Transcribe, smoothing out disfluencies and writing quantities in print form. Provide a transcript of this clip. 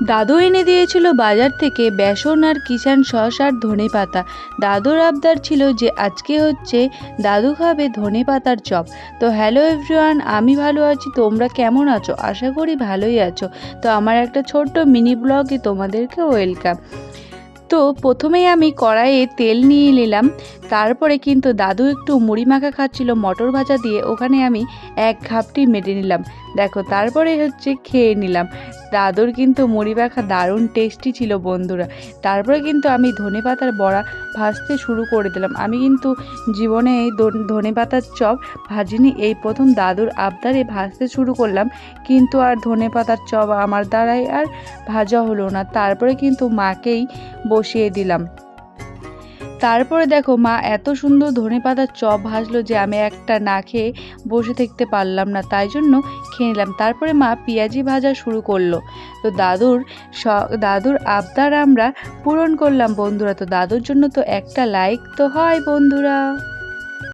দাদু এনে দিয়েছিল বাজার থেকে বেসন আর কিষান সস আর ধনেপাতা। দাদুর আবদার ছিল যে আজকে হচ্ছে দাদু খাবে ধনেপাতার চপ। তো হ্যালো এভরিওয়ান, আমি ভালো আছি, তোমরা কেমন আছো? আশা করি ভালোই আছো। তো আমার একটা ছোট্ট মিনি ব্লগে তোমাদেরকে ওয়েলকাম। তো প্রথমেই আমি কড়াইয়ে তেল নিয়ে নিলাম। তারপরে কিন্তু দাদু একটু মুড়ি মাখা খাচ্ছিল মটর ভাজা দিয়ে, ওখানে আমি এক ঘাপটি মেরে নিলাম। দেখো, তারপরে হচ্ছে খেয়ে নিলাম। দাদুর কিন্তু মুড়ি মাখা দারুণ টেস্টি ছিল বন্ধুরা। তারপরে কিন্তু আমি ধনেপাতার বড়া ভাজতে শুরু করে দিলাম। আমি কিন্তু জীবনে এই ধনেপাতার চপ ভাজিনি, এই প্রথম দাদুর আবদারে ভাজতে শুরু করলাম। কিন্তু আর ধনেপাতার চপ আমার দ্বারাই আর ভাজা হলো না। তারপরে কিন্তু মাকেই বসিয়ে দিলাম। তারপরে দেখো, মা এত সুন্দর ধনেপাতার চপ ভাজলো যে আমি একটা না খেয়ে বসে থাকতে পারলাম না, তাই জন্য খেয়ে নিলাম। তারপরে মা পেঁয়াজি ভাজা শুরু করলো। তো দাদুর আবদার আমরা পূরণ করলাম বন্ধুরা। তো দাদুর জন্য তো একটা লাইক তো হয় বন্ধুরা।